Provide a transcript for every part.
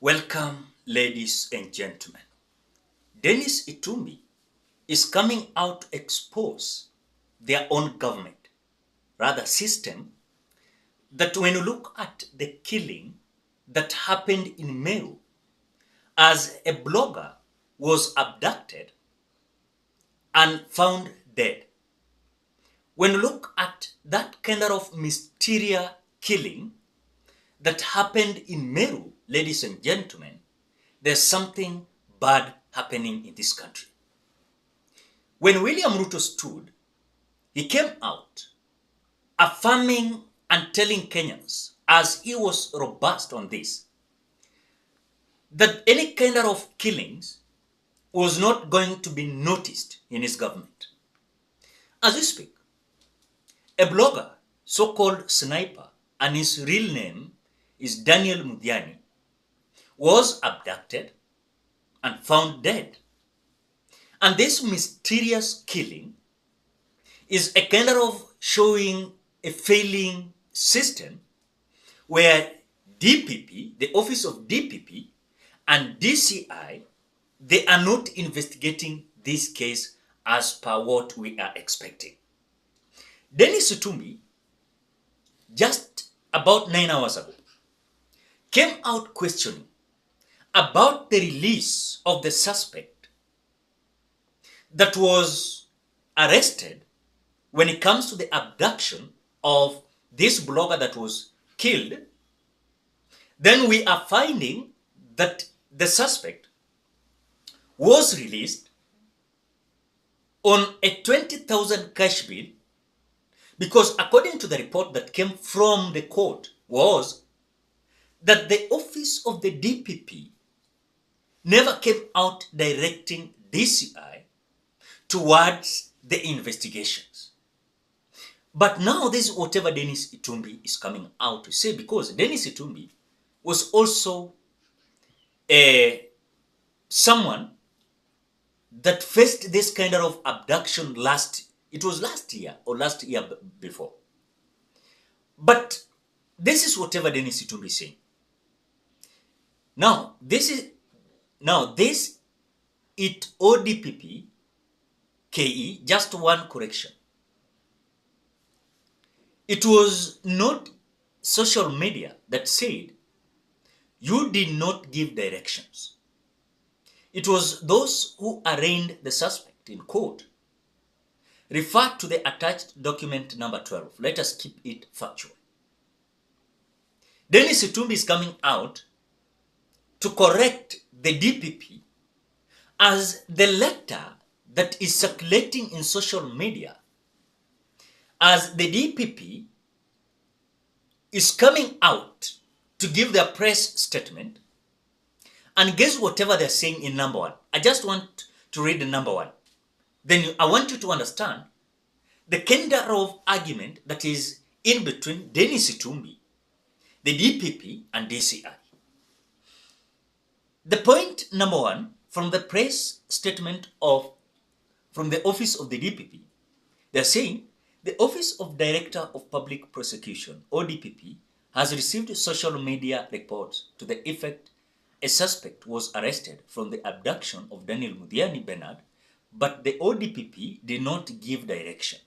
Welcome, ladies and gentlemen. Denis Itumbi is coming out to expose their own government, rather system, that when you look at the killing that happened in Meru, as a blogger was abducted and found dead. When you look at that kind of mysterious killing that happened in Meru, ladies and gentlemen, there's something bad happening in this country. When William Ruto stood, he came out affirming and telling Kenyans, as he was robust on this, that any kind of killings was not going to be noticed in his government. As we speak, a blogger, so-called Sniper, and his real name is Daniel Mudiani, was abducted and found dead. And this mysterious killing is a kind of showing a failing system where DPP, the office of DPP, and DCI, they are not investigating this case as per what we are expecting. Denis Itumbi, just about 9 hours ago, came out questioning about the release of the suspect that was arrested when it comes to the abduction of this blogger that was killed. Then we are finding that the suspect was released on a 20,000 cash bill, because according to the report that came from the court was that the office of the DPP never came out directing DCI towards the investigations. But now this is whatever Denis Itumbi is coming out to say, because Denis Itumbi was also someone that faced this kind of abduction last year before. But this is whatever Denis Itumbi is saying. Now, this ODPP KE, just one correction. It was not social media that said you did not give directions. It was those who arraigned the suspect in court. Refer to the attached document number 12. Let us keep it factual. Denis Itumbi is coming out to correct the DPP, as the letter that is circulating in social media, as the DPP is coming out to give their press statement, and guess whatever they're saying in number 1. I just want to read the number 1. Then I want you to understand the kind of argument that is in between Denis Itumbi, the DPP, and DCI. The point number 1 from the press statement from the office of the DPP, they're saying the Office of Director of Public Prosecution, ODPP, has received social media reports to the effect a suspect was arrested from the abduction of Daniel Mudiani Bernard, but the ODPP did not give direction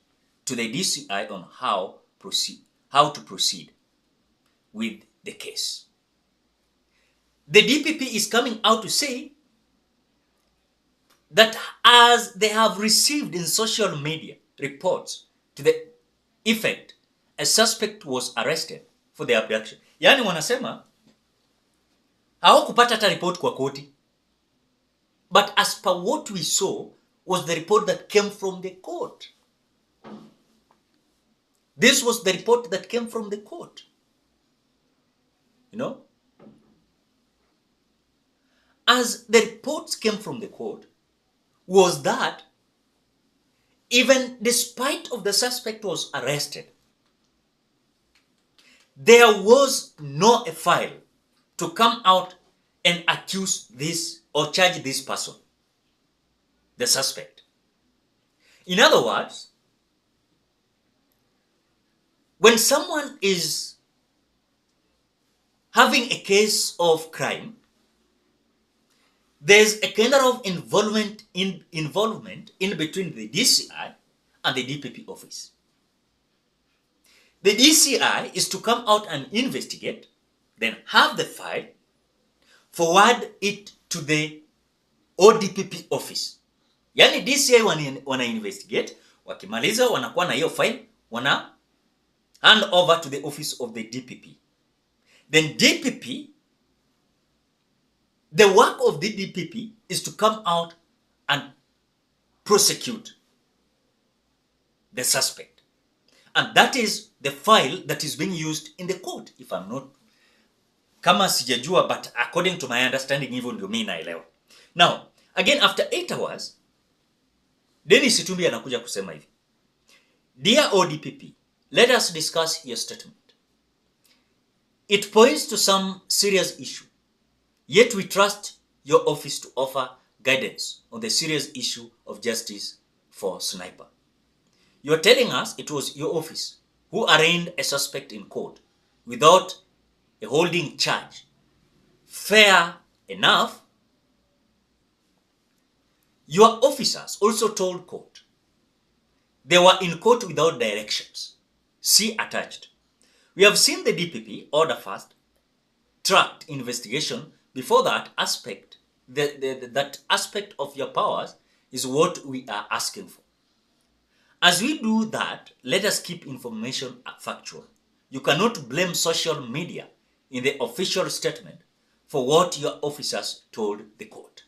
to the DCI on how to proceed with the case. The DPP is coming out to say that as they have received in social media reports to the effect a suspect was arrested for the abduction. Yani wanasema hawakupata hata report kwa koti. But as per what we saw was the report that came from the court. This was the report that came from the court. You know? As the reports came from the court, was that even despite of the suspect was arrested, there was no file to come out and accuse this or charge this person, the suspect. In other words, when someone is having a case of crime there's a kind of involvement in between the DCI and the DPP office. The DCI is to come out and investigate, then have the file, forward it to the ODPP office. Yani DCI wana investigate, wakimaliza wanakuwa na hiyo file, wana hand over to the office of the DPP. Then DPP, the work of the DPP is to come out and prosecute the suspect. And that is the file that is being used in the court, if I'm not, kama sijajua, but according to my understanding, hivyo ndio mimi naelewa. Now, again, after 8 hours, Denis Itumbi anakuja kusema hivi: Dear ODPP, let us discuss your statement. It points to some serious issue, yet we trust your office to offer guidance on the serious issue of justice for Sniper. You're telling us it was your office who arraigned a suspect in court without a holding charge. Fair enough. Your officers also told court they were in court without directions. See attached. We have seen the DPP order fast tracked investigation. Before that aspect, that aspect of your powers is what we are asking for. As we do that, let us keep information factual. You cannot blame social media in the official statement for what your officers told the court.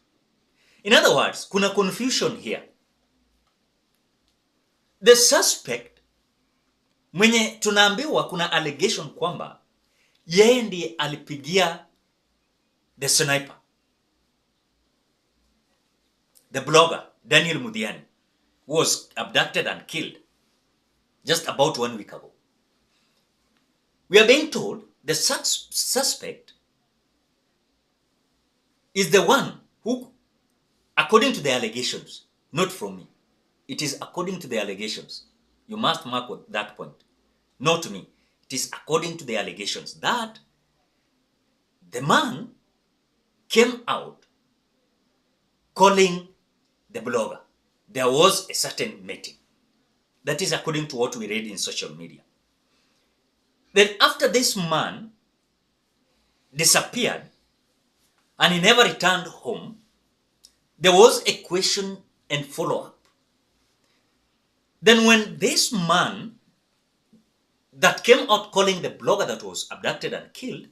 In other words, kuna confusion here. The suspect mwenye tunaambiwa kuna allegation kwamba yeye ndiye alipigia the sniper, the blogger Daniel Mudiani, who was abducted and killed just about 1 week ago. We are being told the suspect is the one who, according to the allegations, not from me, it is according to the allegations. You must mark that point. Not me. It is according to the allegations that the man came out calling the blogger. There was a certain meeting. That is according to what we read in social media. Then after this man disappeared and he never returned home, there was a question and follow-up. Then when this man that came out calling the blogger that was abducted and killed,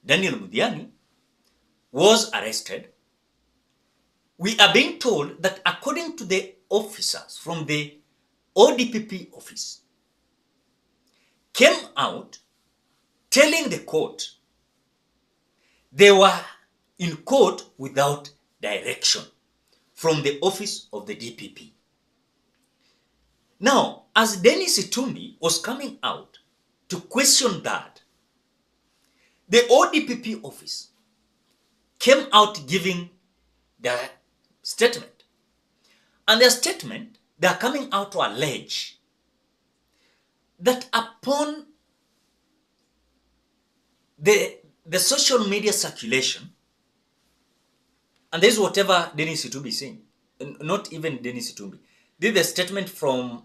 Daniel Mudiani, was arrested, we are being told that according to the officers from the ODPP office, came out telling the court they were in court without direction from the office of the DPP. Now, as Denis Itumbi was coming out to question that, the ODPP office came out giving their statement. And their statement, they are coming out to allege that upon the social media circulation, and this is whatever Denis Itumbi is saying, not even Denis Itumbi, this is a statement from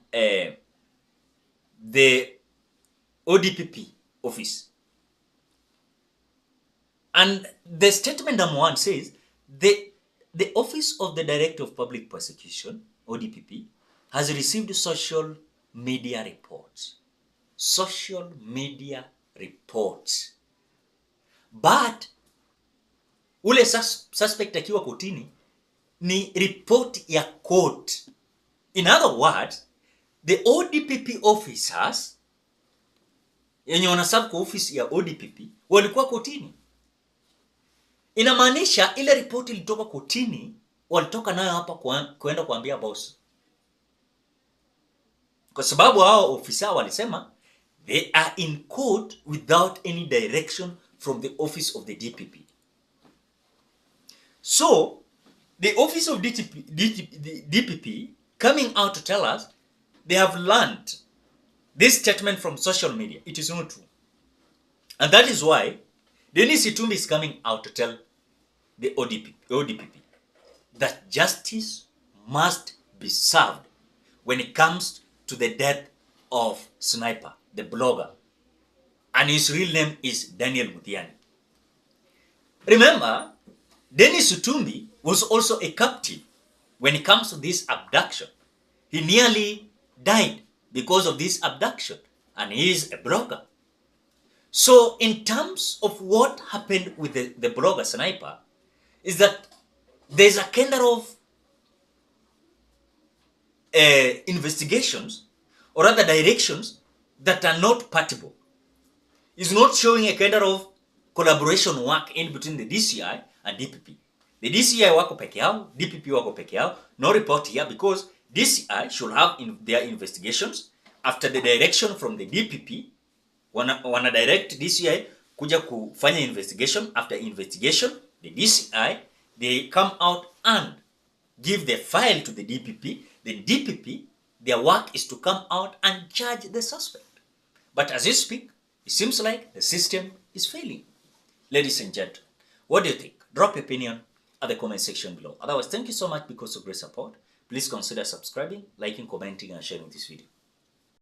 the ODPP office. And the statement number 1 says, the Office of the Director of Public Prosecution, ODPP, has received social media reports. Social media reports. But ule suspect akiwa kotini ni report ya court. In other words, the ODPP officers yenye wanaserve kwa office ya ODPP walikuwa kotini. Inamaanisha ile report ilitoka kotini, walitoka nayo hapa kwenda kuambia boss. Kwa sababu hao ofisa walisema they are in court without any direction from the office of the DPP. So, the office of DPP coming out to tell us they have learned this statement from social media. It is not true. And that is why Denis Itumbi is coming out to tell the ODPP that justice must be served when it comes to the death of Sniper, the blogger, and his real name is Daniel Mutiani. Remember, Denis Itumbi was also a captive when it comes to this abduction. He nearly died because of this abduction, and he is a blogger. So in terms of what happened with the blogger Sniper, is that there's a kind of investigations or other directions that are not patable. It's not showing a kind of collaboration work in between the DCI and DPP. The DCI wako peke yao, DPP wako peke yao, no report here because DCI should have their investigations after the direction from the DPP. Wana direct DCI kuja kufanya investigation. After investigation, the DCI, they come out and give the file to the DPP. The DPP, their work is to come out and charge the suspect. But as you speak, it seems like the system is failing. Ladies and gentlemen, what do you think? Drop your opinion at the comment section below. Otherwise, thank you so much because of great support. Please consider subscribing, liking, commenting, and sharing this video.